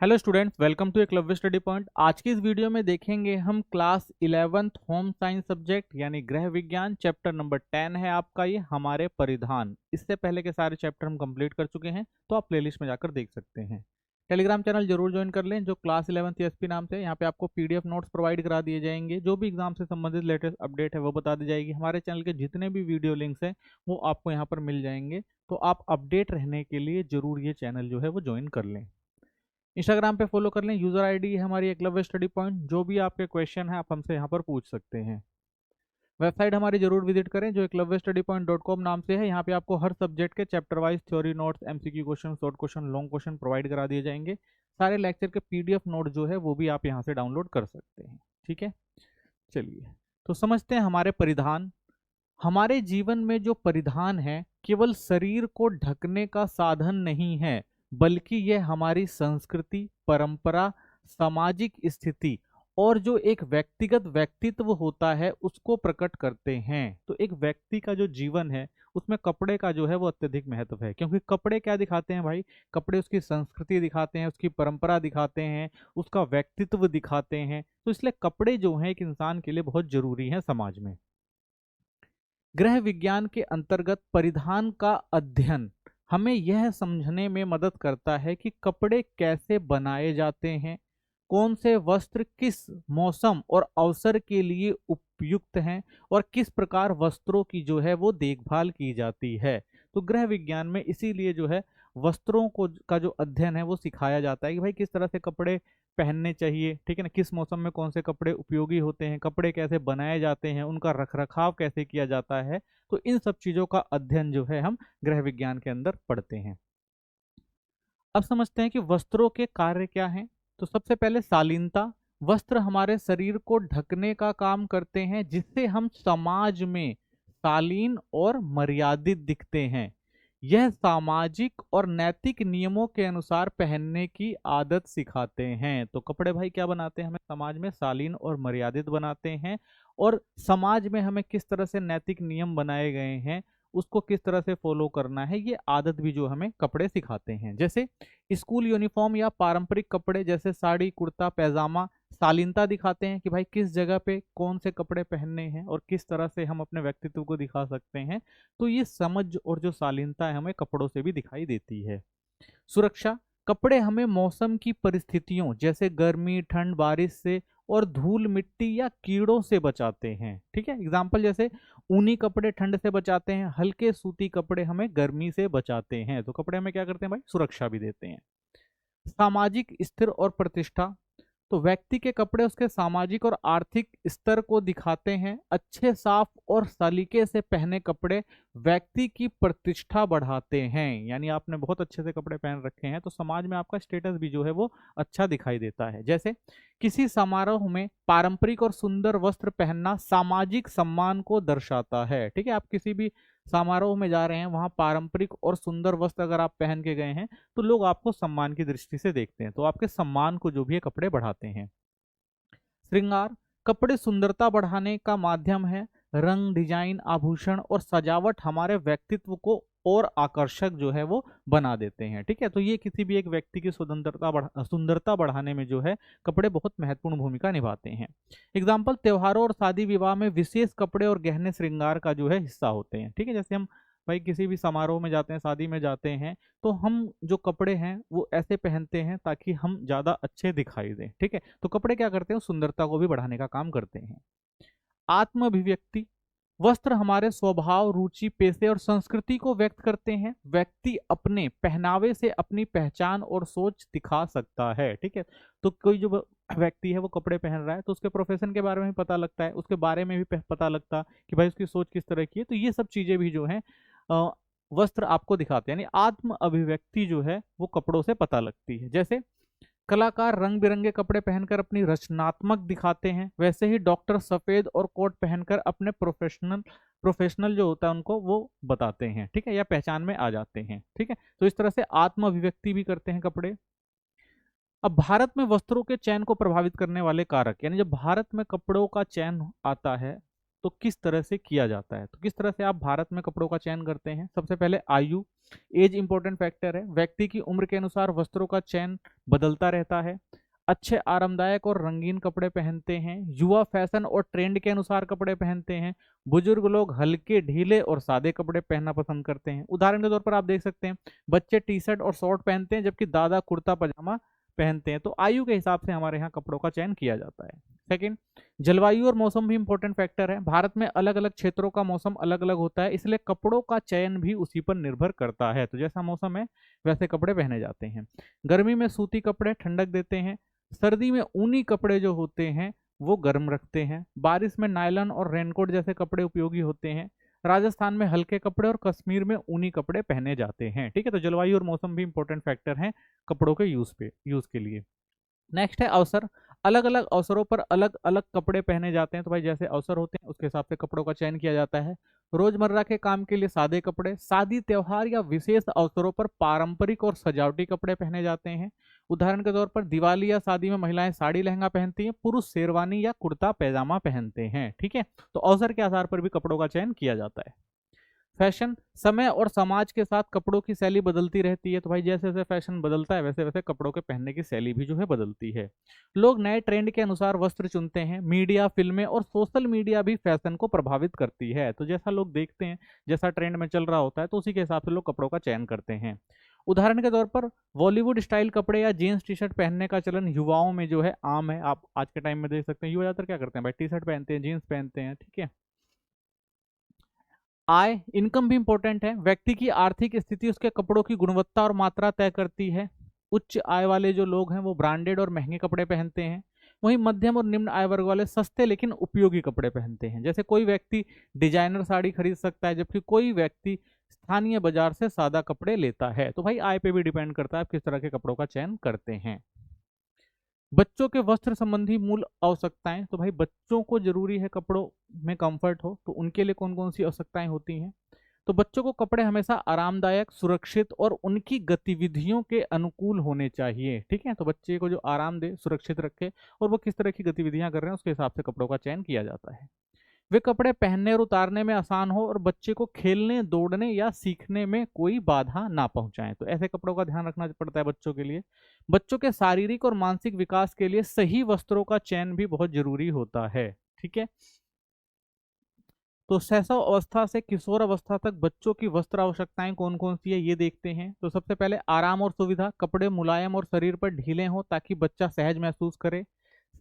Hello students, welcome to Eklavya study point. आज की इस वीडियो में देखेंगे हम class 11th home science subject यानी गृह विज्ञान चैप्टर नंबर 10 है आपका ये हमारे परिधान। इससे पहले के सारे चैप्टर हम कंप्लीट कर चुके हैं, तो आप प्लेलिस्ट में जाकर देख सकते हैं। टेलीग्राम चैनल जरूर ज्वाइन कर लें जो क्लास 11th एसपी नाम से। यहाँ पे आपको पीडीएफ नोट्स प्रोवाइड करा दिए जाएंगे, जो भी एग्जाम से संबंधित लेटेस्ट अपडेट है वो बता दी जाएगी। हमारे चैनल के जितने भी वीडियो लिंक्स हैं वो आपको यहाँ पर मिल जाएंगे, तो आप अपडेट रहने के लिए जरूर ये चैनल जो है वो ज्वाइन कर लें। इंस्टाग्राम पे फॉलो कर लें, यूजर आईडी है हमारी एकलव्य स्टडी पॉइंट। जो भी आपके क्वेश्चन है आप हमसे यहाँ पर पूछ सकते हैं। वेबसाइट हमारी जरूर विजिट करें जो एकलव्य स्टडी पॉइंट .com नाम से है। यहाँ पे आपको हर सब्जेक्ट के chapter wise theory notes, MCQ question, short question, long question provide करा दिए जाएंगे। सारे लेक्चर के पीडीएफ नोट जो है वो भी आप यहाँ से डाउनलोड कर सकते हैं। ठीक है, चलिए तो समझते हैं हमारे परिधान। हमारे जीवन में जो परिधान है केवल शरीर को ढकने का साधन नहीं है, बल्कि यह हमारी संस्कृति, परंपरा, सामाजिक स्थिति और जो एक व्यक्तिगत व्यक्तित्व होता है उसको प्रकट करते हैं। तो एक व्यक्ति का जो जीवन है उसमें कपड़े का जो है वो अत्यधिक महत्व है, क्योंकि कपड़े क्या दिखाते हैं भाई? कपड़े उसकी संस्कृति दिखाते हैं, उसकी परंपरा दिखाते हैं, उसका व्यक्तित्व दिखाते हैं। तो इसलिए कपड़े जो हैं एक इंसान के लिए बहुत जरूरी हैं समाज में। गृह विज्ञान के अंतर्गत परिधान का अध्ययन हमें यह समझने में मदद करता है कि कपड़े कैसे बनाए जाते हैं, कौन से वस्त्र किस मौसम और अवसर के लिए उपयुक्त हैं और किस प्रकार वस्त्रों की जो है वो देखभाल की जाती है। तो गृह विज्ञान में इसीलिए जो है वस्त्रों को का जो अध्ययन है वो सिखाया जाता है कि भाई किस तरह से कपड़े पहनने चाहिए, ठीक है ना, किस मौसम में कौन से कपड़े उपयोगी होते हैं, कपड़े कैसे बनाए जाते हैं, उनका रखरखाव कैसे किया जाता है। तो इन सब चीजों का अध्ययन जो है हम गृह विज्ञान के अंदर पढ़ते हैं। अब समझते हैं कि वस्त्रों के कार्य क्या हैं। तो सबसे पहले शालीनता। वस्त्र हमारे शरीर को ढकने का काम करते हैं, जिससे हम समाज में शालीन और मर्यादित दिखते हैं। यह सामाजिक और नैतिक नियमों के अनुसार पहनने की आदत सिखाते हैं। तो कपड़े भाई क्या बनाते हैं? हमें समाज में शालीन और मर्यादित बनाते हैं, और समाज में हमें किस तरह से नैतिक नियम बनाए गए हैं उसको किस तरह से फॉलो करना है, ये आदत भी जो हमें कपड़े सिखाते हैं। जैसे स्कूल यूनिफॉर्म या पारंपरिक कपड़े जैसे साड़ी, कुर्ता, पैजामा शालीनता दिखाते हैं कि भाई किस जगह पे कौन से कपड़े पहनने हैं और किस तरह से हम अपने व्यक्तित्व को दिखा सकते हैं। तो ये समझ और जो शालीनता है हमें कपड़ों से भी दिखाई देती है। सुरक्षा। कपड़े हमें मौसम की परिस्थितियों जैसे गर्मी, ठंड, बारिश से और धूल, मिट्टी या कीड़ों से बचाते हैं। ठीक है, एग्जाम्पल जैसे ऊनी कपड़े ठंड से बचाते हैं, हल्के सूती कपड़े हमें गर्मी से बचाते हैं। तो कपड़े हमें क्या करते हैं भाई? सुरक्षा भी देते हैं। सामाजिक स्थिर और प्रतिष्ठा। तो व्यक्ति के कपड़े उसके सामाजिक और आर्थिक स्तर को दिखाते हैं। अच्छे, साफ और सलीके से पहने कपड़े व्यक्ति की प्रतिष्ठा बढ़ाते हैं। यानी आपने बहुत अच्छे से कपड़े पहन रखे हैं तो समाज में आपका स्टेटस भी जो है वो अच्छा दिखाई देता है। जैसे किसी समारोह में पारंपरिक और सुंदर वस्त्र पहनना सामाजिक सम्मान को दर्शाता है। ठीक है, आप किसी भी समारोह में जा रहे हैं, वहां पारंपरिक और सुंदर वस्त्र अगर आप पहन के गए हैं तो लोग आपको सम्मान की दृष्टि से देखते हैं। तो आपके सम्मान को जो भी है कपड़े बढ़ाते हैं। श्रृंगार। कपड़े सुंदरता बढ़ाने का माध्यम है। रंग, डिजाइन, आभूषण और सजावट हमारे व्यक्तित्व को और आकर्षक जो है वो बना देते हैं। ठीक है, तो ये किसी भी एक व्यक्ति की सुंदरता बढ़ाने में जो है कपड़े बहुत महत्वपूर्ण भूमिका निभाते हैं। एग्जाम्पल त्योहारों और शादी विवाह में विशेष कपड़े और गहने श्रृंगार का जो है हिस्सा होते हैं। ठीक है, जैसे हम भाई किसी भी समारोह में जाते हैं, शादी में जाते हैं, तो हम जो कपड़े हैं वो ऐसे पहनते हैं ताकि हम ज्यादा अच्छे दिखाई दें। ठीक है, तो कपड़े क्या करते हैं? सुंदरता को भी बढ़ाने का काम करते हैं। आत्म अभिव्यक्ति। वस्त्र हमारे स्वभाव, रुचि, पेशे और संस्कृति को व्यक्त करते हैं। व्यक्ति अपने पहनावे से अपनी पहचान और सोच दिखा सकता है। ठीक है, तो कोई जो व्यक्ति है वो कपड़े पहन रहा है तो उसके प्रोफेशन के बारे में भी पता लगता है, उसके बारे में भी पता लगता कि भाई उसकी सोच किस तरह की है। तो ये सब चीजें भी जो है वस्त्र आपको दिखाते हैं। यानी आत्म अभिव्यक्ति जो है वो कपड़ों से पता लगती है। जैसे कलाकार रंग बिरंगे कपड़े पहनकर अपनी रचनात्मक दिखाते हैं, वैसे ही डॉक्टर सफेद और कोट पहनकर अपने प्रोफेशनल जो होता है उनको वो बताते हैं। ठीक है, या पहचान में आ जाते हैं। ठीक है, तो इस तरह से आत्म अभिव्यक्ति भी करते हैं कपड़े। अब भारत में वस्त्रों के चयन को प्रभावित करने वाले कारक, यानी जब भारत में कपड़ों का चयन आता है तो किस तरह से किया जाता है। तो किस तरह से आप भारत में कपड़ों का चयन करते हैं। सबसे पहले आयु, एज इंपॉर्टेंट फैक्टर है। व्यक्ति की उम्र के अनुसार वस्त्रों का चयन बदलता रहता है। अच्छे आरामदायक और रंगीन कपड़े पहनते हैं। युवा फैशन और ट्रेंड के अनुसार कपड़े पहनते हैं। बुजुर्ग लोग हल्के, ढीले और सादे कपड़े पहनना पसंद करते हैं। उदाहरण के तौर पर आप देख सकते हैं, बच्चे टी शर्ट और शॉर्ट पहनते हैं जबकि दादा कुर्ता पजामा पहनते हैं। तो आयु के हिसाब से हमारे यहाँ कपड़ों का चयन किया जाता है। सेकंड, जलवायु और मौसम भी इंपॉर्टेंट फैक्टर है। भारत में अलग अलग क्षेत्रों का मौसम अलग अलग होता है, इसलिए कपड़ों का चयन भी उसी पर निर्भर करता है। तो जैसा मौसम है वैसे कपड़े पहने जाते हैं। गर्मी में सूती कपड़े ठंडक देते हैं। सर्दी में ऊनी कपड़े जो होते हैं वो गर्म रखते हैं। बारिश में नायलॉन और रेनकोट जैसे कपड़े उपयोगी होते हैं। राजस्थान में हल्के कपड़े और कश्मीर में ऊनी कपड़े पहने जाते हैं। ठीक है, तो जलवायु और मौसम भी इंपॉर्टेंट फैक्टर हैं कपड़ों के यूज के लिए। नेक्स्ट है अवसर। अलग अलग अवसरों पर अलग अलग कपड़े पहने जाते हैं। तो भाई जैसे अवसर होते हैं उसके हिसाब से कपड़ों का चयन किया जाता है। रोजमर्रा के काम के लिए सादे कपड़े, शादी त्योहार या विशेष अवसरों पर पारंपरिक और सजावटी कपड़े पहने जाते हैं। उदाहरण के तौर पर दिवाली या शादी में महिलाएं साड़ी लहंगा पहनती हैं, पुरुष शेरवानी या कुर्ता पैजामा पहनते हैं। ठीक है, तो अवसर के आधार पर भी कपड़ों का चयन किया जाता है। फैशन, समय और समाज के साथ कपड़ों की शैली बदलती रहती है। तो भाई जैसे जैसे फैशन बदलता है वैसे वैसे कपड़ों के पहनने की शैली भी जो है बदलती है। लोग नए ट्रेंड के अनुसार वस्त्र चुनते हैं। मीडिया, फिल्में और सोशल मीडिया भी फैशन को प्रभावित करती है। तो जैसा लोग देखते हैं, जैसा ट्रेंड में चल रहा होता है, तो उसी के हिसाब से लोग कपड़ों का चयन करते हैं। उदाहरण के तौर पर बॉलीवुड स्टाइल कपड़े या जीन्स टी शर्ट पहनने का चलन युवाओं में जो है आम है। आप आज के टाइम में देख सकते हैं युवा ज्यादातर क्या करते हैं भाई, टी शर्ट पहनते हैं, जीन्स पहनते हैं। ठीक है, आय, इनकम भी इंपॉर्टेंट है। व्यक्ति की आर्थिक स्थिति उसके कपड़ों की गुणवत्ता और मात्रा तय करती है। उच्च आय वाले जो लोग हैं वो ब्रांडेड और महंगे कपड़े पहनते हैं। वहीं मध्यम और निम्न आय वर्ग वाले सस्ते लेकिन उपयोगी कपड़े पहनते हैं। जैसे कोई व्यक्ति डिजाइनर साड़ी खरीद सकता है जबकि कोई व्यक्ति स्थानीय बाजार से सादा कपड़े लेता है। तो भाई आय पे भी डिपेंड करता है आप किस तरह के कपड़ों का चयन करते हैं। बच्चों के वस्त्र संबंधी मूल आवश्यकताएं। तो भाई बच्चों को जरूरी है कपड़ों में कंफर्ट हो, तो उनके लिए कौन कौन सी आवश्यकताएं होती हैं। तो बच्चों को कपड़े हमेशा आरामदायक, सुरक्षित और उनकी गतिविधियों के अनुकूल होने चाहिए। ठीक है, तो बच्चे को जो आराम दे, सुरक्षित रखे और वो किस तरह की गतिविधियां कर रहे हैं उसके हिसाब से कपड़ों का चयन किया जाता है। वे कपड़े पहनने और उतारने में आसान हो और बच्चे को खेलने, दौड़ने या सीखने में कोई बाधा ना पहुंचाएं। तो ऐसे कपड़ों का ध्यान रखना पड़ता है बच्चों के लिए। बच्चों के शारीरिक और मानसिक विकास के लिए सही वस्त्रों का चयन भी बहुत जरूरी होता है। ठीक है, तो शैशव अवस्था से किशोर अवस्था तक बच्चों की वस्त्र आवश्यकताएं कौन कौन सी है ये देखते हैं। तो सबसे पहले आराम और सुविधा। कपड़े मुलायम और शरीर पर ढीले हों ताकि बच्चा सहज महसूस करे।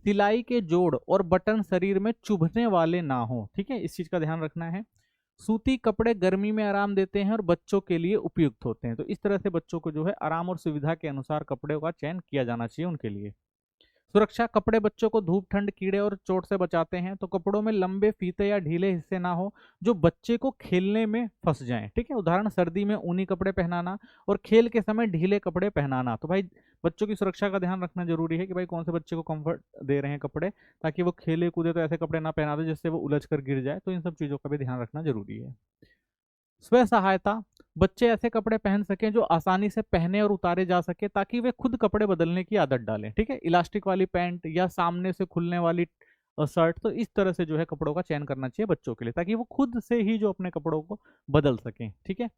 सिलाई के जोड़ और बटन शरीर में चुभने वाले ना हो। ठीक है, इस चीज का ध्यान रखना है। सूती कपड़े गर्मी में आराम देते हैं और बच्चों के लिए उपयुक्त होते हैं। तो इस तरह से बच्चों को जो है आराम और सुविधा के अनुसार कपड़े का चयन किया जाना चाहिए उनके लिए। सुरक्षा, कपड़े बच्चों को धूप, ठंड, कीड़े और चोट से बचाते हैं। तो कपड़ों में लंबे फीते या ढीले हिस्से ना हो जो बच्चे को खेलने में फंस जाएं। ठीक है, उदाहरण सर्दी में ऊनी कपड़े पहनाना और खेल के समय ढीले कपड़े पहनाना। तो भाई बच्चों की सुरक्षा का ध्यान रखना जरूरी है कि भाई कौन से बच्चे को कंफर्ट दे रहे हैं कपड़े, ताकि वो खेले कूदे तो ऐसे कपड़े ना पहना दे जिससे वो उलझ कर गिर जाए। तो इन सब चीजों का भी ध्यान रखना जरूरी है। स्व सहायता, बच्चे ऐसे कपड़े पहन सकें जो आसानी से पहने और उतारे जा सके ताकि वे खुद कपड़े बदलने की आदत डालें। ठीक है, इलास्टिक वाली पैंट या सामने से खुलने वाली शर्ट, तो इस तरह से जो है कपड़ों का चयन करना चाहिए बच्चों के लिए ताकि वो खुद से ही जो अपने कपड़ों को बदल सकें। ठीक है,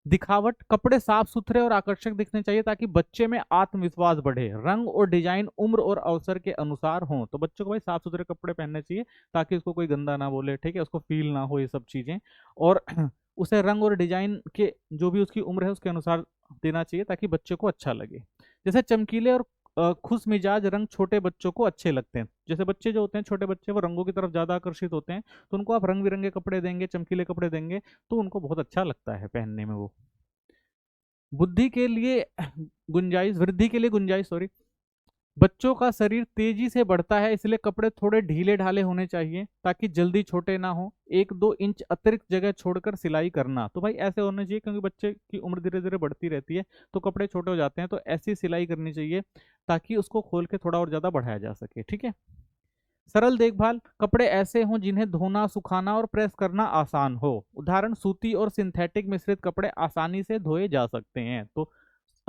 दिखावट, कपड़े साफ सुथरे और आकर्षक दिखने चाहिए ताकि बच्चे में आत्मविश्वास बढ़े। रंग और डिजाइन उम्र और अवसर के अनुसार हों। तो बच्चों को भाई साफ सुथरे कपड़े पहनने चाहिए ताकि उसको कोई गंदा ना बोले। ठीक है, उसको फील ना हो ये सब चीजें। और उसे रंग और डिजाइन के जो भी उसकी उम्र है उसके अनुसार देना चाहिए ताकि बच्चे को अच्छा लगे। जैसे चमकीले और खुश मिजाज रंग छोटे बच्चों को अच्छे लगते हैं। जैसे बच्चे जो होते हैं, छोटे बच्चे, वो रंगों की तरफ ज्यादा आकर्षित होते हैं, तो उनको आप रंग बिरंगे कपड़े देंगे, चमकीले कपड़े देंगे तो उनको बहुत अच्छा लगता है पहनने में वो। बुद्धि के लिए गुंजाइश, वृद्धि के लिए गुंजाइश, सॉरी। बच्चों का शरीर तेजी से बढ़ता है इसलिए कपड़े थोड़े ढीले ढाले होने चाहिए ताकि जल्दी छोटे ना हो। 1-2 इंच अतिरिक्त जगह छोड़कर सिलाई करना। तो भाई ऐसे होने चाहिए क्योंकि बच्चे की उम्र धीरे धीरे बढ़ती रहती है तो कपड़े छोटे हो जाते हैं, तो ऐसी सिलाई करनी चाहिए ताकि उसको खोल के थोड़ा और ज्यादा बढ़ाया जा सके। ठीक है, सरल देखभाल, कपड़े ऐसे हों जिन्हें धोना, सुखाना और प्रेस करना आसान हो। उदाहरण सूती और सिंथेटिक मिश्रित कपड़े आसानी से धोए जा सकते हैं। तो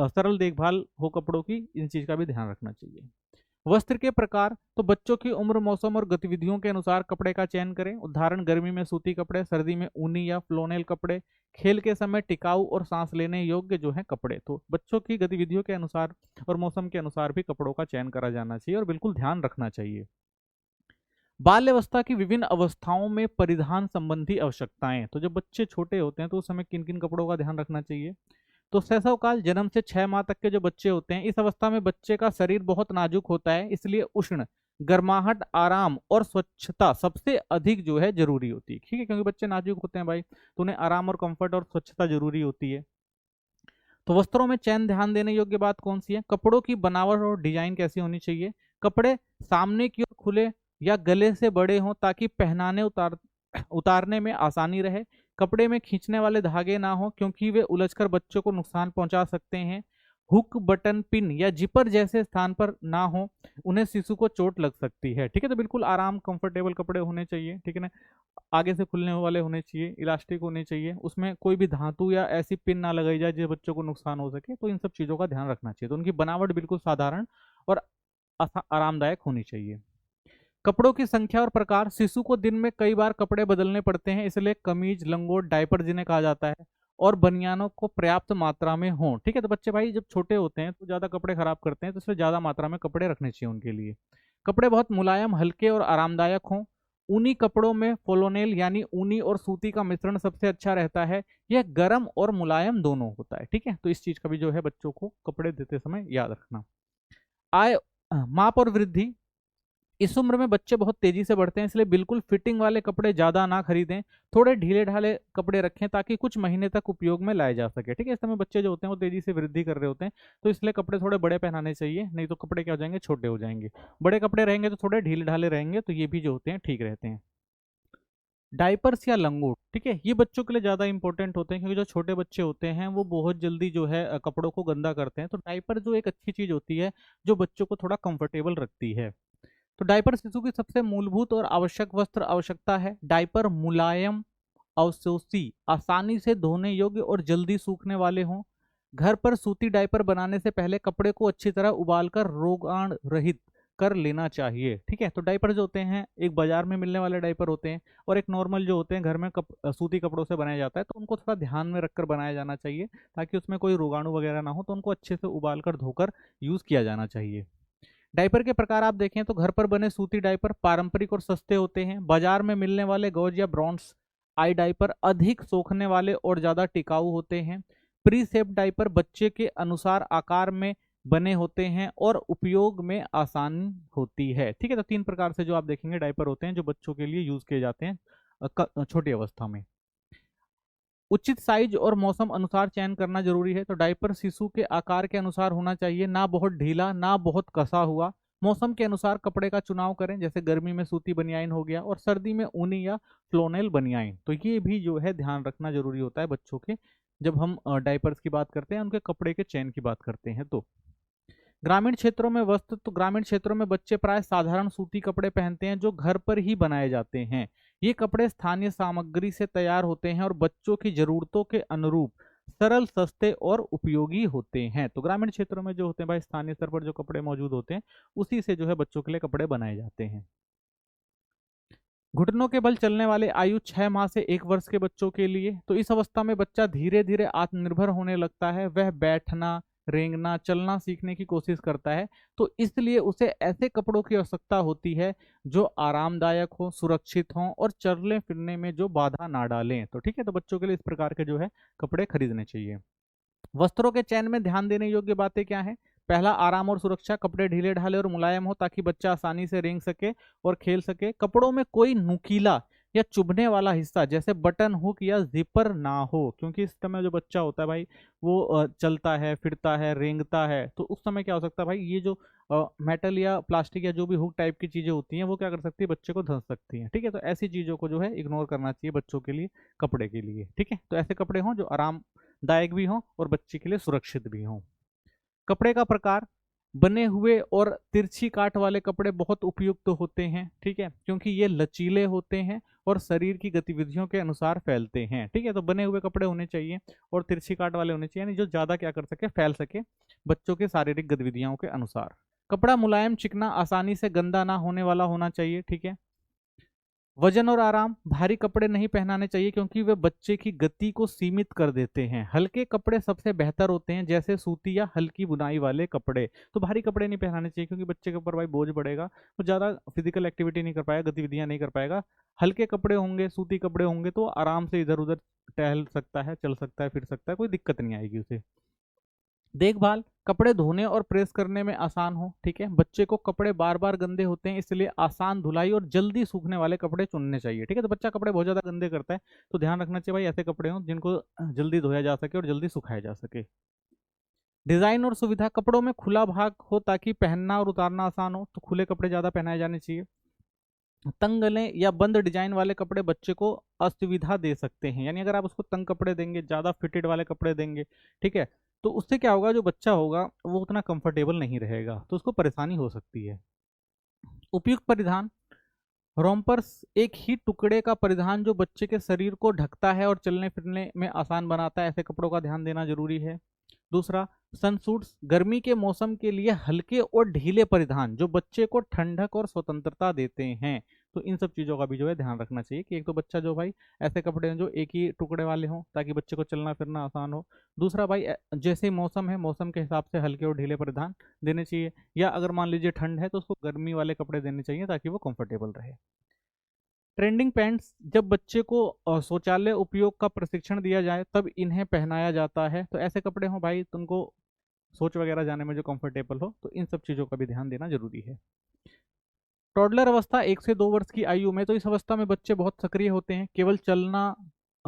सरल देखभाल हो कपड़ों की, इन चीज का भी ध्यान रखना चाहिए। वस्त्र के प्रकार, तो बच्चों की उम्र, मौसम और गतिविधियों के अनुसार कपड़े का चयन करें। उदाहरण, गर्मी में सूती कपड़े, सर्दी में ऊनी या फ्लोनेल कपड़े, खेल के समय टिकाऊ और सांस लेने योग्य जो है कपड़े। तो बच्चों की गतिविधियों के अनुसार और मौसम के अनुसार भी कपड़ों का चयन करा जाना चाहिए और बिल्कुल ध्यान रखना चाहिए। बाल्यावस्था की विभिन्न अवस्थाओं में परिधान संबंधी आवश्यकताएं, तो जब बच्चे छोटे होते हैं तो उस समय किन किन कपड़ों का ध्यान रखना चाहिए। तो शैशव काल, जन्म से 6 माह तक के जो बच्चे होते हैं, इस अवस्था में बच्चे का शरीर बहुत नाजुक होता है, इसलिए उष्ण, गर्माहट, आराम और स्वच्छता सबसे अधिक जो है जरूरी होती है। ठीक है, क्योंकि बच्चे नाजुक होते हैं भाई, तो उन्हें आराम और कंफर्ट और स्वच्छता जरूरी होती है। तो वस्त्रों में चयन ध्यान देने योग्य बात कौन सी है। कपड़ों की बनावट और डिजाइन कैसी होनी चाहिए। कपड़े सामने की ओर खुले या गले से बड़े हों ताकि पहनाने उतारने में आसानी रहे। कपड़े में खींचने वाले धागे ना हो क्योंकि वे उलझकर बच्चों को नुकसान पहुंचा सकते हैं। हुक, बटन, पिन या जिपर जैसे स्थान पर ना हो, उन्हें शिशु को चोट लग सकती है। ठीक है, तो बिल्कुल आराम कंफर्टेबल कपड़े होने चाहिए। ठीक है ना, आगे से खुलने वाले होने चाहिए, इलास्टिक होने चाहिए, उसमें कोई भी धातु या ऐसी पिन ना लगाई जाए जिससे बच्चों को नुकसान हो सके। तो इन सब चीज़ों का ध्यान रखना चाहिए। तो उनकी बनावट बिल्कुल साधारण और आरामदायक होनी चाहिए। कपड़ों की संख्या और प्रकार, शिशु को दिन में कई बार कपड़े बदलने पड़ते हैं, इसलिए कमीज, लंगोट, डायपर जिन्हें कहा जाता है, और बनियानों को पर्याप्त मात्रा में हों। ठीक है, तो बच्चे भाई जब छोटे होते हैं तो ज़्यादा कपड़े खराब करते हैं, तो इसलिए ज़्यादा मात्रा में कपड़े रखने चाहिए उनके लिए। कपड़े बहुत मुलायम, हल्के और आरामदायक हों। ऊनी कपड़ों में फ्लोनेल यानी ऊनी और सूती का मिश्रण सबसे अच्छा रहता है। यह गर्म और मुलायम दोनों होता है। ठीक है, तो इस चीज़ का भी जो है बच्चों को कपड़े देते समय याद रखना। आय, माप और वृद्धि, इस उम्र में बच्चे बहुत तेजी से बढ़ते हैं, इसलिए बिल्कुल फिटिंग वाले कपड़े ज्यादा ना खरीदें। थोड़े ढीले ढाले कपड़े रखें ताकि कुछ महीने तक उपयोग में लाए जा सके। ठीक है, इस समय बच्चे जो होते हैं वो तेजी से वृद्धि कर रहे होते हैं, तो इसलिए कपड़े थोड़े बड़े पहनाने चाहिए, नहीं तो कपड़े क्या हो जाएंगे, छोटे हो जाएंगे। बड़े कपड़े रहेंगे तो थोड़े ढीले ढाले रहेंगे, तो ये भी जो होते हैं ठीक रहते हैं। डायपर्स या लंगोट, ठीक है, ये बच्चों के लिए ज़्यादा इंपॉर्टेंट होते हैं क्योंकि जो छोटे बच्चे होते हैं वो बहुत जल्दी जो है कपड़ों को गंदा करते हैं। तो डायपर जो एक अच्छी चीज़ होती है जो बच्चों को थोड़ा कंफर्टेबल रखती है। तो डायपर शिशु की सबसे मूलभूत और आवश्यक वस्त्र आवश्यकता है। डायपर मुलायम, अवशोषी, आसानी से धोने योग्य और जल्दी सूखने वाले हों। घर पर सूती डायपर बनाने से पहले कपड़े को अच्छी तरह उबालकर रोगाण रहित कर लेना चाहिए। ठीक है, तो डायपर जो होते हैं एक बाजार में मिलने वाले डायपर होते हैं और एक नॉर्मल जो होते हैं घर में सूती कपड़ों से बनाया जाता है, तो उनको थोड़ा ध्यान में रखकर बनाया जाना चाहिए ताकि उसमें कोई रोगाणु वगैरह ना हो। तो उनको अच्छे से उबाल कर धोकर यूज किया जाना चाहिए। डायपर के प्रकार आप देखें तो घर पर बने सूती डायपर पारंपरिक और सस्ते होते हैं। बाजार में मिलने वाले गॉज या ब्रॉन्स आई डायपर अधिक सोखने वाले और ज़्यादा टिकाऊ होते हैं। प्री सेप डायपर बच्चे के अनुसार आकार में बने होते हैं और उपयोग में आसानी होती है। ठीक है, तो 3 प्रकार से जो आप देखेंगे डायपर होते हैं जो बच्चों के लिए यूज किए जाते हैं छोटी अवस्था में। उचित साइज और मौसम अनुसार चयन करना जरूरी है। तो डायपर शिशु के आकार के अनुसार होना चाहिए, ना बहुत ढीला ना बहुत कसा हुआ। मौसम के अनुसार कपड़े का चुनाव करें, जैसे गर्मी में सूती बनियाइन हो गया और सर्दी में ऊनी या फ्लोनेल बनियाइन। तो ये भी जो है ध्यान रखना जरूरी होता है बच्चों के, जब हम डायपर्स की बात करते हैं, उनके कपड़े के चयन की बात करते हैं। तो ग्रामीण क्षेत्रों में वस्त्र, तो ग्रामीण क्षेत्रों में बच्चे प्राय साधारण सूती कपड़े पहनते हैं जो घर पर ही बनाए जाते हैं। ये कपड़े स्थानीय सामग्री से तैयार होते हैं और बच्चों की जरूरतों के अनुरूप सरल, सस्ते और उपयोगी होते हैं। तो ग्रामीण क्षेत्रों में जो होते हैं भाई, स्थानीय स्तर पर जो कपड़े मौजूद होते हैं उसी से जो है बच्चों के लिए कपड़े बनाए जाते हैं। घुटनों के बल चलने वाले आयु 6 माह से 1 वर्ष के बच्चों के लिए, तो इस अवस्था में बच्चा धीरे धीरे आत्मनिर्भर होने लगता है। वह बैठना, रेंगना, चलना सीखने की कोशिश करता है। तो इसलिए उसे ऐसे कपड़ों की आवश्यकता होती है जो आरामदायक हो, सुरक्षित हों और चलने फिरने में जो बाधा ना डालें। तो ठीक है, तो बच्चों के लिए इस प्रकार के जो है कपड़े खरीदने चाहिए। वस्त्रों के चयन में ध्यान देने योग्य बातें क्या हैं। पहला, आराम और सुरक्षा। कपड़े ढीले ढाले और मुलायम हो ताकि बच्चा आसानी से रेंग सके और खेल सके। कपड़ों में कोई नुकीला या चुभने वाला हिस्सा जैसे बटन, हुक या जिपर ना हो, क्योंकि इस समय जो बच्चा होता है भाई वो चलता है, फिरता है, रेंगता है, तो उस समय क्या हो सकता है भाई, ये जो मेटल या प्लास्टिक या जो भी हुक टाइप की चीजें होती हैं वो क्या कर सकती है, बच्चे को धंस सकती हैं। ठीक है, तो ऐसी चीजों को जो है इग्नोर करना चाहिए बच्चों के लिए, कपड़े के लिए। ठीक है, तो ऐसे कपड़े हों जो आरामदायक भी हों और बच्चे के लिए सुरक्षित भी हों। कपड़े का प्रकार, बने हुए और तिरछी काट वाले कपड़े बहुत उपयुक्त होते हैं। ठीक है, क्योंकि ये लचीले होते हैं और शरीर की गतिविधियों के अनुसार फैलते हैं। ठीक है, तो बने हुए कपड़े होने चाहिए और तिरछी काट वाले होने चाहिए, यानी जो ज्यादा क्या कर सके, फैल सके बच्चों के शारीरिक गतिविधियों के अनुसार। कपड़ा मुलायम, चिकना, आसानी से गंदा ना होने वाला होना चाहिए, ठीक है। वजन और आराम, भारी कपड़े नहीं पहनाने चाहिए क्योंकि वे बच्चे की गति को सीमित कर देते हैं। हल्के कपड़े सबसे बेहतर होते हैं, जैसे सूती या हल्की बुनाई वाले कपड़े। तो भारी कपड़े नहीं पहनाने चाहिए क्योंकि बच्चे के ऊपर भाई बोझ बढ़ेगा, वो ज़्यादा फिजिकल एक्टिविटी नहीं कर पाएगा, गतिविधियां नहीं कर पाएगा। हल्के कपड़े होंगे, सूती कपड़े होंगे तो आराम से इधर उधर टहल सकता है, चल सकता है, फिर सकता है, कोई दिक्कत नहीं आएगी उसे। देखभाल, कपड़े धोने और प्रेस करने में आसान हो, ठीक है। बच्चे को कपड़े बार बार गंदे होते हैं, इसलिए आसान धुलाई और जल्दी सूखने वाले कपड़े चुनने चाहिए, ठीक है। तो बच्चा कपड़े बहुत ज्यादा गंदे करता है तो ध्यान रखना चाहिए भाई ऐसे कपड़े हों जिनको जल्दी धोया जा सके और जल्दी सुखाया जा सके। डिजाइन और सुविधा, कपड़ों में खुला भाग हो ताकि पहनना और उतारना आसान हो, तो खुले कपड़े ज्यादा पहनाए जाने चाहिए। तंग गले या बंद डिजाइन वाले कपड़े बच्चे को असुविधा दे सकते हैं, यानी अगर आप उसको तंग कपड़े देंगे, ज्यादा फिटेड वाले कपड़े देंगे, ठीक है, तो उससे क्या होगा, जो बच्चा होगा वो उतना कंफर्टेबल नहीं रहेगा, तो उसको परेशानी हो सकती है। उपयुक्त परिधान, रोम्पर्स एक ही टुकड़े का परिधान जो बच्चे के शरीर को ढकता है और चलने फिरने में आसान बनाता है, ऐसे कपड़ों का ध्यान देना जरूरी है। दूसरा, सनसूट्स, गर्मी के मौसम के लिए हल्के और ढीले परिधान जो बच्चे को ठंडक और स्वतंत्रता देते हैं। तो इन सब चीज़ों का भी जो है ध्यान रखना चाहिए कि एक तो बच्चा जो भाई ऐसे कपड़े हैं जो एक ही टुकड़े वाले हों ताकि बच्चे को चलना फिरना आसान हो। दूसरा भाई जैसे मौसम है, मौसम के हिसाब से हल्के और ढीले परिधान देने चाहिए, या अगर मान लीजिए ठंड है तो उसको गर्मी वाले कपड़े देने चाहिए ताकि वो कंफर्टेबल रहे। ट्रेंडिंग पैंट्स, जब बच्चे को शौचालय उपयोग का प्रशिक्षण दिया जाए तब इन्हें पहनाया जाता है, तो ऐसे कपड़े हों भाई तुमको सोच वगैरह जाने में जो कंफर्टेबल हो, तो इन सब चीज़ों का भी ध्यान देना जरूरी है। टॉडलर अवस्था 1 से 2 वर्ष की आयु में, तो इस अवस्था में बच्चे बहुत सक्रिय होते हैं, केवल चलना,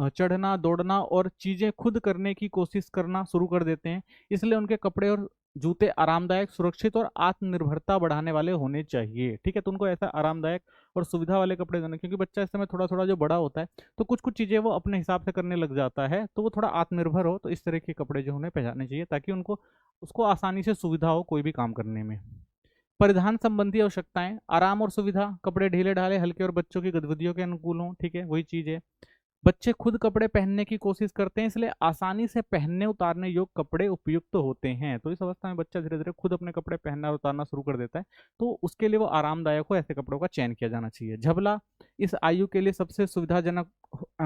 चढ़ना, दौड़ना और चीज़ें खुद करने की कोशिश करना शुरू कर देते हैं, इसलिए उनके कपड़े और जूते आरामदायक, सुरक्षित और आत्मनिर्भरता बढ़ाने वाले होने चाहिए, ठीक है। तो उनको ऐसा आरामदायक और सुविधा वाले कपड़े देने, क्योंकि बच्चा इस समय थोड़ा थोड़ा जो बड़ा होता है तो कुछ कुछ चीज़ें वो अपने हिसाब से करने लग जाता है, तो वो थोड़ा आत्मनिर्भर हो, तो इस तरह के कपड़े जो उन्हें पहनाने चाहिए ताकि उनको उसको आसानी से सुविधा हो कोई भी काम करने में। परिधान संबंधी आवश्यकताएं, आराम और सुविधा, कपड़े ढीले ढाले, हल्के और बच्चों की गतिविधियों के अनुकूल हों, ठीक है, वही चीज है। बच्चे खुद कपड़े पहनने की कोशिश करते हैं, इसलिए आसानी से पहनने उतारने योग्य कपड़े उपयुक्त होते हैं, तो इस अवस्था में बच्चा धीरे धीरे खुद अपने कपड़े पहनना और उतारना शुरू कर देता है, तो उसके लिए वो आरामदायक हो ऐसे कपड़ों का चयन किया जाना चाहिए। झबला इस आयु के लिए सबसे सुविधाजनक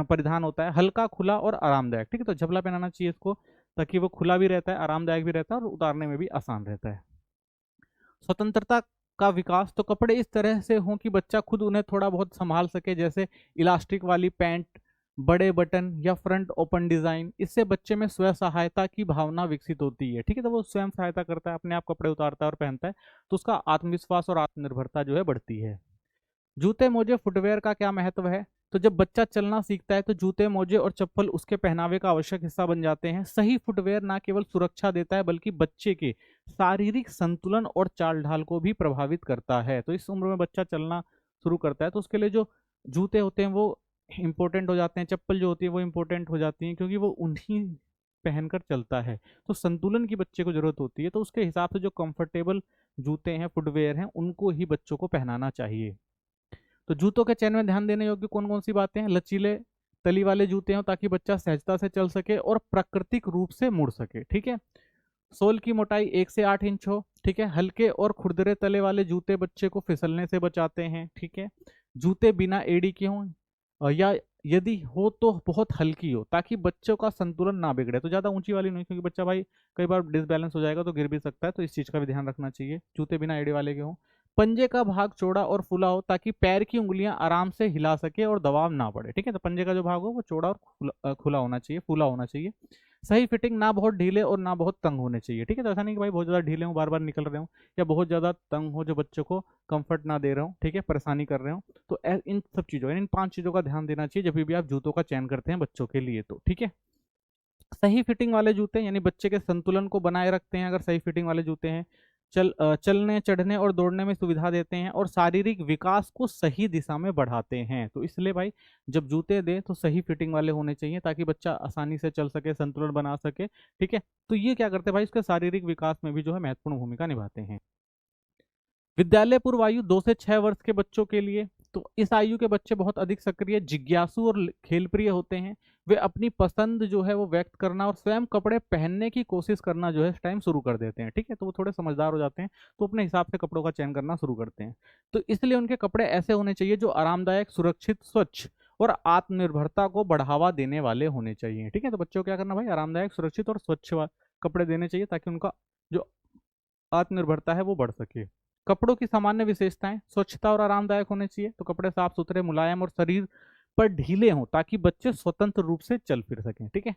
परिधान होता है, हल्का, खुला और आरामदायक, ठीक है। तो झबला पहनाना चाहिए इसको ताकि वो खुला भी रहता है, आरामदायक भी रहता है और उतारने में भी आसान रहता है। स्वतंत्रता का विकास, तो कपड़े इस तरह से हों कि बच्चा खुद उन्हें थोड़ा बहुत संभाल सके, जैसे इलास्टिक वाली पैंट, बड़े बटन या फ्रंट ओपन डिजाइन, इससे बच्चे में स्व सहायता की भावना विकसित होती है, ठीक है। तो वो स्वयं सहायता करता है, अपने आप कपड़े उतारता है और पहनता है, तो उसका आत्मविश्वास और आत्मनिर्भरता जो है बढ़ती है। जूते मोजे फुटवेयर का क्या महत्व है, तो जब बच्चा चलना सीखता है तो जूते मोजे और चप्पल उसके पहनावे का आवश्यक हिस्सा बन जाते हैं। सही फुटवेयर न केवल सुरक्षा देता है बल्कि बच्चे के शारीरिक संतुलन और चाल ढाल को भी प्रभावित करता है, तो इस उम्र में बच्चा चलना शुरू करता है तो उसके लिए जो जूते होते हैं वो इंपॉर्टेंट हो जाते हैं, चप्पल जो होती है वो इंपॉर्टेंट हो जाती हैं, क्योंकि वो उन्हीं पहनकर चलता है, तो संतुलन की बच्चे को जरूरत होती है, तो उसके हिसाब से जो कंफर्टेबल जूते हैं, फुटवेयर हैं, उनको ही बच्चों को पहनाना चाहिए। तो जूतों के चयन में ध्यान देने योग्य कौन कौन सी बातें हैं, लचीले तली वाले जूते हों ताकि बच्चा सहजता से चल सके और प्राकृतिक रूप से मुड़ सके, ठीक है। सोल की मोटाई 1 से 8 इंच हो, ठीक है। हल्के और खुरदरे तले वाले जूते बच्चे को फिसलने से बचाते हैं, ठीक है। जूते बिना एड़ी के हों, या यदि हो तो बहुत हल्की हो ताकि बच्चों का संतुलन ना बिगड़े, तो ज़्यादा ऊंची वाली नहीं, क्योंकि बच्चा भाई कई बार डिसबैलेंस हो जाएगा तो गिर भी सकता है, तो इस चीज़ का भी ध्यान रखना चाहिए। जूते बिना एड़ी वाले के हों। पंजे का भाग चौड़ा और फुला हो ताकि पैर की उंगलियां आराम से हिला सके और दबाव ना पड़े, ठीक है। तो पंजे का जो भाग हो वो चौड़ा और खुला होना चाहिए, फूला होना चाहिए। सही फिटिंग, ना बहुत ढीले और ना बहुत तंग होने चाहिए, ठीक है। तो ऐसा नहीं कि भाई बहुत ज़्यादा ढीले हो, बार बार निकल रहे हो, या बहुत ज़्यादा तंग हो जो बच्चों को कंफर्ट ना दे रहे हो, ठीक है, परेशानी कर रहे हो, तो इन सब चीज़ों, इन 5 चीज़ों का ध्यान देना चाहिए जब भी आप जूतों का चयन करते हैं बच्चों के लिए, तो ठीक है। सही फिटिंग वाले जूते यानी बच्चे के संतुलन को बनाए रखते हैं, अगर सही फिटिंग वाले जूते हैं, चलने, चढ़ने और दौड़ने में सुविधा देते हैं और शारीरिक विकास को सही दिशा में बढ़ाते हैं, तो इसलिए भाई जब जूते दें तो सही फिटिंग वाले होने चाहिए ताकि बच्चा आसानी से चल सके, संतुलन बना सके, ठीक है। तो ये क्या करते हैं भाई, उसके शारीरिक विकास में भी जो है महत्वपूर्ण भूमिका निभाते हैं। विद्यालय पूर्व आयु 2 से 6 वर्ष के बच्चों के लिए, तो इस आयु के बच्चे बहुत अधिक सक्रिय, जिज्ञासु और खेल प्रिय होते हैं। वे अपनी पसंद जो है वो व्यक्त करना और स्वयं कपड़े पहनने की कोशिश करना जो है इस टाइम शुरू कर देते हैं। ठीक है, तो वो थोड़े समझदार हो जाते हैं, तो अपने हिसाब से कपड़ों का चयन करना शुरू करते हैं। तो इसलिए उनके कपड़े ऐसे होने चाहिए जो आरामदायक, सुरक्षित, स्वच्छ और आत्मनिर्भरता को बढ़ावा देने वाले होने चाहिए। ठीक है, तो बच्चों को क्या करना भाई, आरामदायक, सुरक्षित और स्वच्छ कपड़े देने चाहिए ताकि उनका जो आत्मनिर्भरता है वो बढ़ सके। कपड़ों की सामान्य विशेषताएं, स्वच्छता और आरामदायक होने चाहिए, तो कपड़े साफ सुथरे, मुलायम और शरीर पर ढीले हों ताकि बच्चे स्वतंत्र रूप से चल फिर सकें। ठीक है।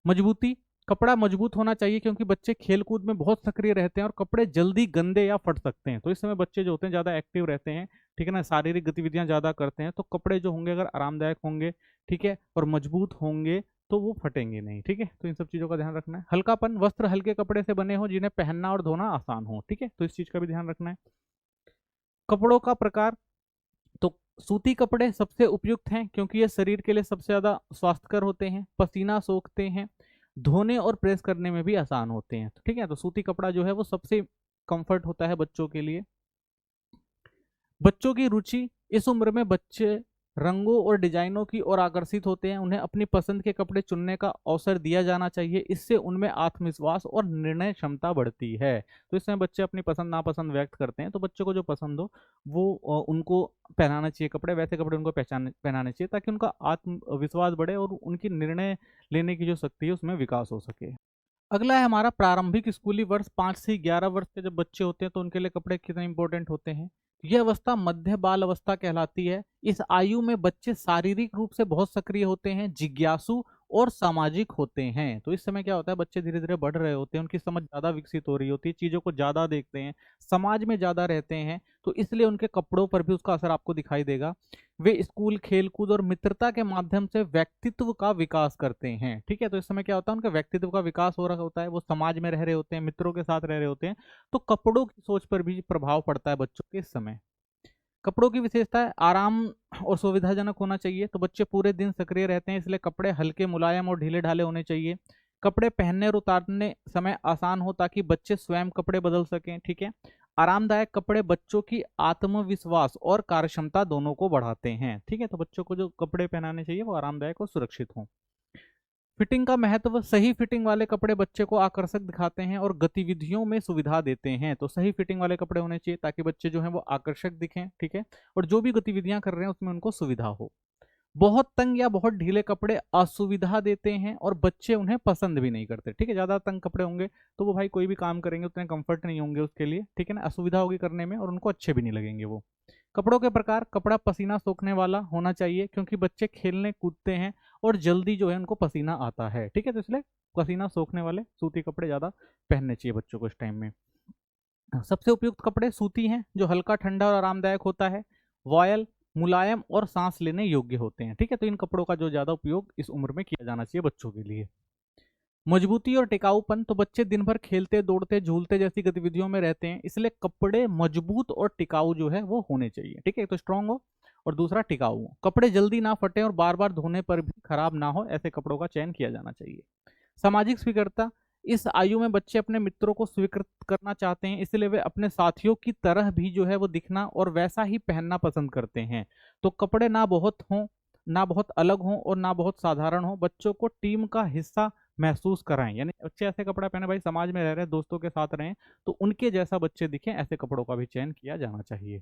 मजबूती, कपड़ा मजबूत होना चाहिए क्योंकि बच्चे खेलकूद में बहुत सक्रिय रहते हैं और कपड़े जल्दी गंदे या फट सकते हैं। तो इस समय बच्चे जो होते हैं ज़्यादा एक्टिव रहते हैं, ठीक है ना, शारीरिक गतिविधियां ज़्यादा करते हैं, तो कपड़े जो होंगे अगर आरामदायक होंगे, ठीक है, और मजबूत होंगे तो वो फटेंगे नहीं। ठीक है, तो इन सब चीज़ों का ध्यान रखना है। हल्कापन, वस्त्र हल्के कपड़े से बने हो जिन्हें पहनना और धोना आसान हो। ठीक है, तो इस चीज़ का भी ध्यान रखना है। कपड़ों का प्रकार, तो सूती कपड़े सबसे उपयुक्त हैं क्योंकि ये शरीर के लिए सबसे ज़्यादा स्वास्थ्यकर होते हैं, पसीना सोखते हैं, धोने और प्रेस करने में भी आसान होते हैं। ठीक है, तो सूती कपड़ा जो है वो सबसे कंफर्ट होता है बच्चों के लिए। बच्चों की रुचि, इस उम्र में बच्चे रंगों और डिजाइनों की ओर आकर्षित होते हैं। उन्हें अपनी पसंद के कपड़े चुनने का अवसर दिया जाना चाहिए, इससे उनमें आत्मविश्वास और निर्णय क्षमता बढ़ती है। तो इसमें बच्चे अपनी पसंद नापसंद व्यक्त करते हैं, तो बच्चों को जो पसंद हो वो उनको पहनाना चाहिए कपड़े, वैसे कपड़े उनको पहनाने चाहिए ताकि उनका आत्मविश्वास बढ़े और उनकी निर्णय लेने की जो शक्ति है उसमें विकास हो सके। अगला है हमारा प्रारंभिक स्कूली वर्ष। 5 से 11 वर्ष के जब बच्चे होते हैं तो उनके लिए कपड़े कितने इंपॉर्टेंट होते हैं। यह अवस्था मध्य बाल अवस्था कहलाती है। इस आयु में बच्चे शारीरिक रूप से बहुत सक्रिय होते हैं, जिज्ञासु और सामाजिक होते हैं। तो इस समय क्या होता है, बच्चे धीरे धीरे बढ़ रहे होते हैं, उनकी समझ ज्यादा विकसित हो रही होती है, चीजों को ज्यादा देखते हैं, समाज में ज्यादा रहते हैं, तो इसलिए उनके कपड़ों पर भी उसका असर आपको दिखाई देगा। वे स्कूल, खेलकूद और मित्रता के माध्यम से व्यक्तित्व का विकास करते हैं। ठीक है, तो इस समय क्या होता है, उनका व्यक्तित्व का विकास हो रहा होता है, वो समाज में रह रहे होते हैं, मित्रों के साथ रह रहे होते हैं, तो कपड़ों की सोच पर भी प्रभाव पड़ता है बच्चों के इस समय। कपड़ों की विशेषता है, आराम और सुविधाजनक होना चाहिए, तो बच्चे पूरे दिन सक्रिय रहते हैं, इसलिए कपड़े हल्के, मुलायम और ढीले ढाले होने चाहिए। कपड़े पहनने और उतारने समय आसान हो ताकि बच्चे स्वयं कपड़े बदल सकें। ठीक है। आरामदायक कपड़े बच्चों की आत्मविश्वास और कार्यक्षमता दोनों को बढ़ाते हैं। ठीक है, तो बच्चों को जो कपड़े पहनाने चाहिए वो आरामदायक और सुरक्षित हों। फिटिंग का महत्व, सही फिटिंग वाले कपड़े बच्चे को आकर्षक दिखाते हैं और गतिविधियों में सुविधा देते हैं। तो सही फिटिंग वाले कपड़े होने चाहिए ताकि बच्चे जो हैं वो आकर्षक दिखें। ठीक है, और जो भी गतिविधियां कर रहे हैं उसमें उनको सुविधा हो। बहुत तंग या बहुत ढीले कपड़े असुविधा देते हैं और बच्चे उन्हें पसंद भी नहीं करते। ठीक है, ज्यादा तंग कपड़े होंगे तो वो भाई कोई भी काम करेंगे उतने कंफर्ट नहीं होंगे उसके लिए। ठीक है ना, असुविधा होगी करने में और उनको अच्छे भी नहीं लगेंगे वो। कपड़ों के प्रकार, कपड़ा पसीना सोखने वाला होना चाहिए क्योंकि बच्चे खेलने कूदते हैं और जल्दी जो है उनको पसीना आता है। ठीक है, तो इसलिए पसीना सोखने वाले सूती कपड़े ज्यादा पहनने चाहिए बच्चों को इस टाइम में। सबसे उपयुक्त कपड़े सूती हैं जो हल्का, ठंडा और आरामदायक होता है, वॉयल, मुलायम और सांस लेने योग्य होते हैं। ठीक है, तो इन कपड़ों का जो ज्यादा उपयोग इस उम्र में किया जाना चाहिए बच्चों के लिए। मजबूती और टिकाऊपन, तो बच्चे दिन भर खेलते, दौड़ते, झूलते जैसी गतिविधियों में रहते हैं, इसलिए कपड़े मजबूत और टिकाऊ जो है वो होने चाहिए। ठीक है, तो स्ट्रांग हो और दूसरा टिकाऊ हो। कपड़े जल्दी ना फटे और बार बार धोने पर भी खराब ना हो, ऐसे कपड़ों का चयन किया जाना चाहिए। सामाजिक स्वीकृतता, इस आयु में बच्चे अपने मित्रों को स्वीकृत करना चाहते हैं, इसलिए वे अपने साथियों की तरह भी जो है वो दिखना और वैसा ही पहनना पसंद करते हैं। तो कपड़े ना बहुत हों, ना बहुत अलग हों और ना बहुत साधारण हो, बच्चों को टीम का हिस्सा महसूस कराएं। यानी बच्चे ऐसे कपड़ा पहने, भाई समाज में रह रहे हैं, दोस्तों के साथ रहें, तो उनके जैसा बच्चे दिखें, ऐसे कपड़ों का भी चयन किया जाना चाहिए।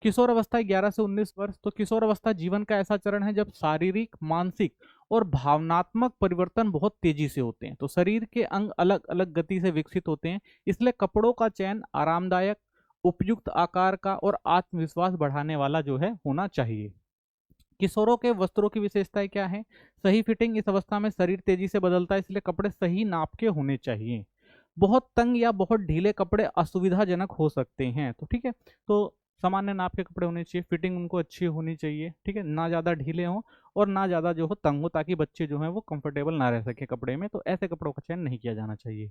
किशोर अवस्था 11 से 19 वर्ष, तो किशोर अवस्था जीवन का ऐसा चरण है जब शारीरिक, मानसिक और भावनात्मक परिवर्तन बहुत तेजी से होते हैं। तो शरीर के अंग अलग अलग गति से विकसित होते हैं, इसलिए कपड़ों का चयन आरामदायक, उपयुक्त आकार का और आत्मविश्वास बढ़ाने वाला जो है होना चाहिए। किशोरों के वस्त्रों की विशेषताएं क्या है। सही फिटिंग, इस अवस्था में शरीर तेजी से बदलता है, इसलिए कपड़े सही नाप के होने चाहिए। बहुत तंग या बहुत ढीले कपड़े असुविधाजनक हो सकते हैं, तो ठीक है, तो सामान्य नाप के कपड़े होने चाहिए, फिटिंग उनको अच्छी होनी चाहिए। ठीक है, ना ज़्यादा ढीले हों और ना ज़्यादा जो हो तंग हो, ताकि बच्चे जो हैं वो कंफर्टेबल ना रह सके कपड़े में, तो ऐसे कपड़ों का चयन नहीं किया जाना चाहिए।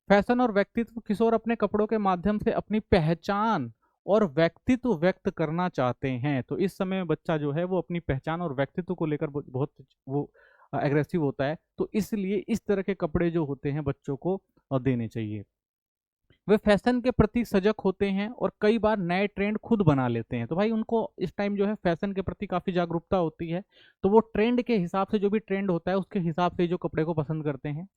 फैशन और व्यक्तित्व, किशोर अपने कपड़ों के माध्यम से अपनी पहचान और व्यक्तित्व व्यक्त करना चाहते हैं। तो इस समय बच्चा जो है वो अपनी पहचान और व्यक्तित्व को लेकर बहुत वो एग्रेसिव होता है, तो इसलिए इस तरह के कपड़े जो होते हैं बच्चों को देने चाहिए। वे फैशन के प्रति सजग होते हैं और कई बार नए ट्रेंड खुद बना लेते हैं। तो भाई उनको इस टाइम जो है फैशन के प्रति काफ़ी जागरूकता होती है, तो वो ट्रेंड के हिसाब से, जो भी ट्रेंड होता है उसके हिसाब से जो कपड़े को पसंद करते हैं।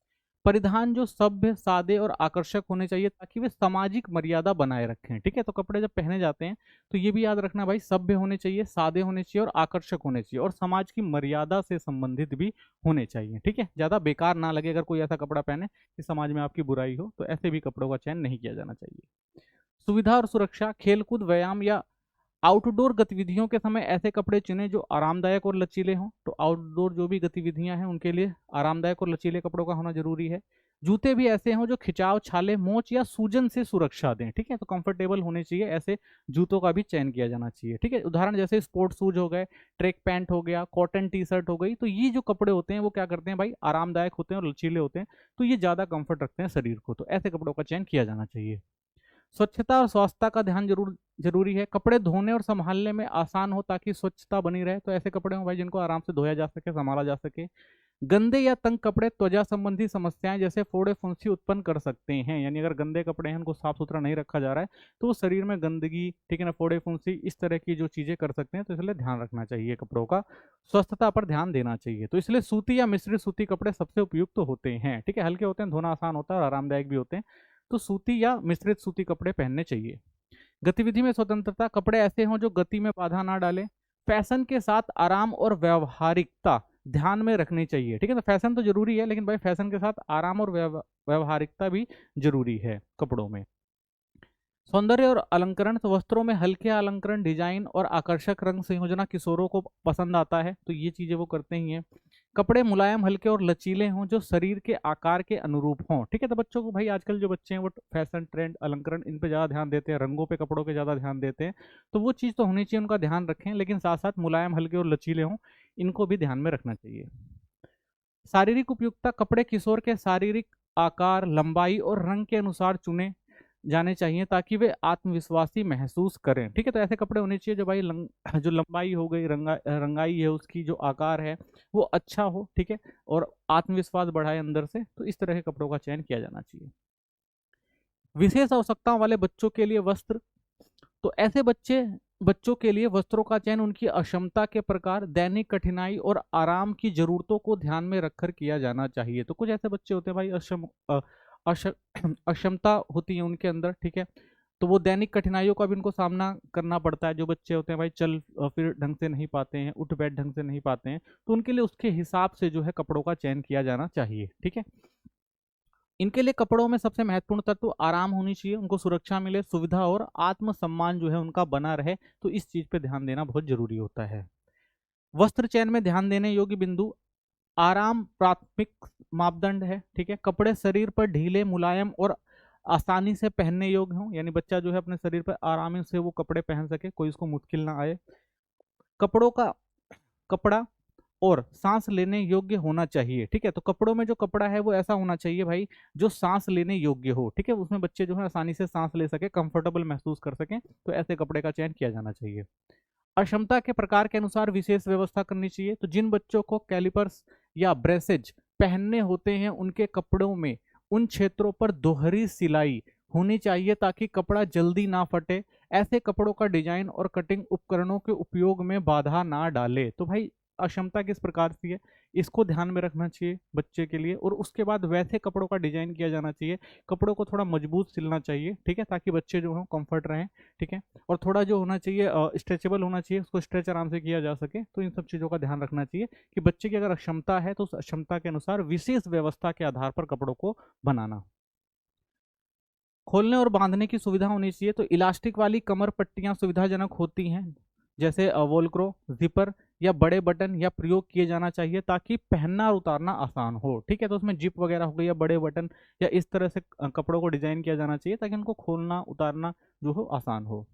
परिधान जो सभ्य, सादे और आकर्षक होने चाहिए ताकि वे सामाजिक मर्यादा बनाए रखें। ठीक है, तो कपड़े जब पहने जाते हैं तो ये भी याद रखना भाई, सभ्य होने चाहिए, सादे होने चाहिए और आकर्षक होने चाहिए, और समाज की मर्यादा से संबंधित भी होने चाहिए। ठीक है, ज्यादा बेकार ना लगे अगर कोई ऐसा कपड़ा पहने कि समाज में आपकी बुराई हो, तो ऐसे भी कपड़ों का चयन नहीं किया जाना चाहिए। सुविधा और सुरक्षा, खेलकूद, व्यायाम या आउटडोर गतिविधियों के समय ऐसे कपड़े चुनें जो आरामदायक और लचीले हों। तो आउटडोर जो भी गतिविधियां हैं उनके लिए आरामदायक और लचीले कपड़ों का होना जरूरी है। जूते भी ऐसे हों जो खिंचाव, छाले, मोच या सूजन से सुरक्षा दें। ठीक है, तो कंफर्टेबल होने चाहिए, ऐसे जूतों का भी चयन किया जाना चाहिए। ठीक है, उदाहरण जैसे स्पोर्ट्स शूज हो गए, ट्रैक पैंट हो गया, कॉटन टी शर्ट हो गई। तो ये जो कपड़े होते हैं वो क्या करते हैं भाई, आरामदायक होते हैं और लचीले होते हैं, तो ये ज्यादा कंफर्ट रखते हैं शरीर को, तो ऐसे कपड़ों का चयन किया जाना चाहिए। स्वच्छता और स्वास्थ्य का ध्यान जरूरी है। कपड़े धोने और संभालने में आसान हो ताकि स्वच्छता बनी रहे, तो ऐसे कपड़े हो भाई जिनको आराम से धोया जा सके, संभाला जा सके। गंदे या तंग कपड़े त्वचा संबंधी समस्याएं जैसे फोड़े फुंसी उत्पन्न कर सकते हैं, यानी अगर गंदे कपड़े हैं उनको साफ सुथरा नहीं रखा जा रहा है तो वो शरीर में गंदगी, ठीक है ना, फोड़े फुंसी, इस तरह की जो चीजें कर सकते हैं, तो इसलिए ध्यान रखना चाहिए कपड़ों का, स्वस्थता पर ध्यान देना चाहिए। तो इसलिए सूती या मिश्रित सूती कपड़े सबसे उपयुक्त होते हैं। ठीक है, हल्के होते हैं, धोना आसान होता है और आरामदायक भी होते हैं, तो सूती या मिश्रित सूती कपड़े पहनने चाहिए। गतिविधि में स्वतंत्रता, कपड़े ऐसे हों जो गति में बाधा ना डालें। फैशन के साथ आराम और व्यवहारिकता ध्यान में रखनी चाहिए। ठीक है, तो फैशन तो जरूरी है, लेकिन भाई फैशन के साथ आराम और व्यवहारिकता भी जरूरी है कपड़ों में। सौंदर्य और अलंकरण, तो वस्त्रों में हल्के अलंकरण, डिजाइन और आकर्षक रंग संयोजना किशोरों को पसंद आता है, तो ये चीजें वो करते ही हैं। कपड़े मुलायम, हल्के और लचीले हों जो शरीर के आकार के अनुरूप हों। ठीक है, तो बच्चों को भाई, आजकल जो बच्चे हैं वो फैशन, ट्रेंड, अलंकरण, इन पे ज़्यादा ध्यान देते हैं, रंगों पे कपड़ों के ज़्यादा ध्यान देते हैं, तो वो चीज़ तो होनी चाहिए, उनका ध्यान रखें, लेकिन साथ साथ मुलायम, हल्के और लचीले हों, इनको भी ध्यान में रखना चाहिए। शारीरिक उपयुक्तता, कपड़े किशोर के शारीरिक आकार, लंबाई और रंग के अनुसार चुने जाने चाहिए ताकि वे आत्मविश्वासी महसूस करें। ठीक है, तो ऐसे कपड़े होने चाहिए जो भाई जो लंबाई हो गई, रंगाई है उसकी, जो आकार है वो अच्छा हो, ठीक है, और आत्मविश्वास बढ़ाए अंदर से, तो इस तरह के कपड़ों का चयन किया जाना चाहिए। विशेष आवश्यकताओं वाले बच्चों के लिए वस्त्र, तो ऐसे बच्चों के लिए वस्त्रों का चयन उनकी अक्षमता के प्रकार, दैनिक कठिनाई और आराम की जरूरतों को ध्यान में रखकर किया जाना चाहिए। तो कुछ ऐसे बच्चे होते हैं भाई, अक्षमता होती है उनके अंदर, ठीक है, तो वो दैनिक कठिनाइयों का भी उनको सामना करना पड़ता है। जो बच्चे होते हैं भाई चल फिर ढंग से नहीं पाते हैं, उठ बैठ ढंग से नहीं पाते हैं, तो उनके लिए उसके हिसाब से जो है कपड़ों का चयन किया जाना चाहिए। ठीक है, इनके लिए कपड़ों में सबसे महत्वपूर्ण तत्व आराम होनी चाहिए, उनको सुरक्षा मिले, सुविधा और आत्मसम्मान जो है उनका बना रहे, तो इस चीज पे ध्यान देना बहुत जरूरी होता है। वस्त्र चयन में ध्यान देने योग्य बिंदु, आराम प्राथमिक मापदंड है। ठीक है, कपड़े शरीर पर ढीले, मुलायम और आसानी से पहनने योग्य हों, यानी बच्चा जो है अपने शरीर पर आराम से वो कपड़े पहन सके, कोई उसको मुश्किल ना आए। कपड़ों का कपड़ा और सांस लेने योग्य होना चाहिए। ठीक है, तो कपड़ों में जो कपड़ा है वो ऐसा होना चाहिए भाई जो सांस लेने योग्य हो। ठीक है, उसमें बच्चे जो है आसानी से सांस ले सके, कंफर्टेबल महसूस कर सकें, तो ऐसे कपड़े का चयन किया जाना चाहिए। अक्षमता के प्रकार के अनुसार विशेष व्यवस्था करनी चाहिए, तो जिन बच्चों को कैलिपर्स या ब्रेसेज पहनने होते हैं उनके कपड़ों में उन क्षेत्रों पर दोहरी सिलाई होनी चाहिए ताकि कपड़ा जल्दी ना फटे। ऐसे कपड़ों का डिजाइन और कटिंग उपकरणों के उपयोग में बाधा ना डाले। तो भाई अक्षमता किस प्रकार की है, इसको ध्यान में रखना चाहिए बच्चे के लिए, और उसके बाद वैसे कपड़ों का डिजाइन किया जाना चाहिए। कपड़ों को थोड़ा मजबूत सिलना चाहिए, ठीक है, ताकि बच्चे जो हैं कंफर्ट रहें। ठीक है, और थोड़ा जो होना चाहिए स्ट्रेचेबल होना चाहिए, उसको स्ट्रेच आराम से किया जा सके। तो इन सब चीज़ों का ध्यान रखना चाहिए कि बच्चे की अगर अक्षमता है तो उस अक्षमता के अनुसार विशेष व्यवस्था के आधार पर कपड़ों को बनाना। खोलने और बांधने की सुविधा होनी चाहिए, तो इलास्टिक वाली कमर पट्टियां सुविधाजनक होती हैं, जैसे वोल्क्रो, जिपर या बड़े बटन या प्रयोग किए जाना चाहिए ताकि पहनना और उतारना आसान हो। ठीक है, तो उसमें जिप वगैरह हो गई या बड़े बटन या इस तरह से कपड़ों को डिजाइन किया जाना चाहिए ताकि उनको खोलना उतारना जो हो आसान हो।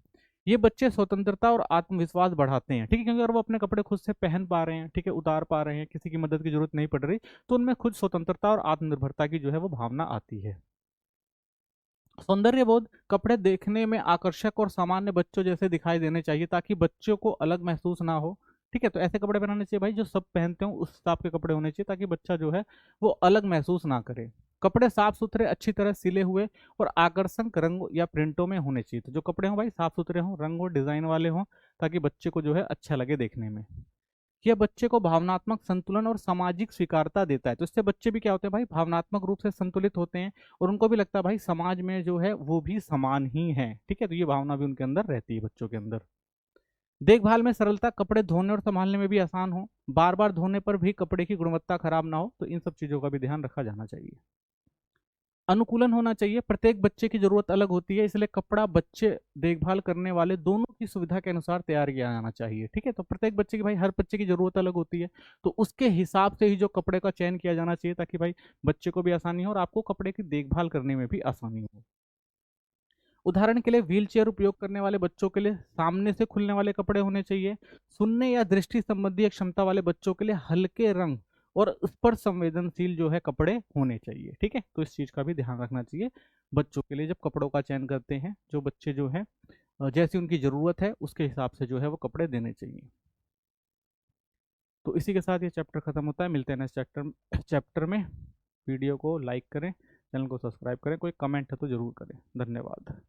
ये बच्चे स्वतंत्रता और आत्मविश्वास बढ़ाते हैं। ठीक है, क्योंकि अगर वो अपने कपड़े खुद से पहन पा रहे हैं, ठीक है, उतार पा रहे हैं, किसी की मदद की जरूरत नहीं पड़ रही, तो उनमें खुद स्वतंत्रता और आत्मनिर्भरता की जो है वो भावना आती है। सौंदर्य बोध, कपड़े देखने में आकर्षक और सामान्य बच्चों जैसे दिखाई देने चाहिए ताकि बच्चों को अलग महसूस ना हो। ठीक है, तो ऐसे कपड़े पहनाने चाहिए भाई जो सब पहनते हो उस हिसाब के कपड़े होने चाहिए ताकि बच्चा जो है वो अलग महसूस ना करे। कपड़े साफ सुथरे, अच्छी तरह सिले हुए और आकर्षक रंग या प्रिंटों में होने चाहिए। तो जो कपड़े हों भाई साफ सुथरे हों, रंग और डिजाइन वाले हों, ताकि बच्चे को जो है अच्छा लगे देखने में। यह बच्चे को भावनात्मक संतुलन और सामाजिक स्वीकारता देता है। तो इससे बच्चे भी क्या होते हैं भाई, भावनात्मक रूप से संतुलित होते हैं और उनको भी लगता है भाई समाज में जो है वो भी समान ही है। ठीक है, तो ये भावना भी उनके अंदर रहती है बच्चों के अंदर। देखभाल में सरलता, कपड़े धोने और संभालने में भी आसान हो, बार बार धोने पर भी कपड़े की गुणवत्ता खराब ना हो, तो इन सब चीजों का भी ध्यान रखा जाना चाहिए। अनुकूलन होना चाहिए, प्रत्येक बच्चे की जरूरत अलग होती है, इसलिए कपड़ा बच्चे देखभाल करने वाले दोनों की सुविधा के अनुसार तैयार किया जाना चाहिए। ठीक है, तो प्रत्येक बच्चे की भाई, हर बच्चे की जरूरत अलग होती है, तो उसके हिसाब से ही जो कपड़े का चयन किया जाना चाहिए, ताकि भाई बच्चे को भी आसानी हो और आपको कपड़े की देखभाल करने में भी आसानी हो। उदाहरण के लिए व्हील चेयर उपयोग करने वाले बच्चों के लिए सामने से खुलने वाले कपड़े होने चाहिए। सुनने या दृष्टि संबंधी क्षमता वाले बच्चों के लिए हल्के रंग और स्पर्श संवेदनशील जो है कपड़े होने चाहिए। ठीक है, तो इस चीज का भी ध्यान रखना चाहिए बच्चों के लिए जब कपड़ों का चयन करते हैं। जो बच्चे जो है जैसी उनकी जरूरत है उसके हिसाब से जो है वो कपड़े देने चाहिए। तो इसी के साथ ये चैप्टर खत्म होता है। मिलते हैं नेक्स्ट चैप्टर में। वीडियो को लाइक करें, चैनल को सब्सक्राइब करें, कोई कमेंट है तो जरूर करें। धन्यवाद।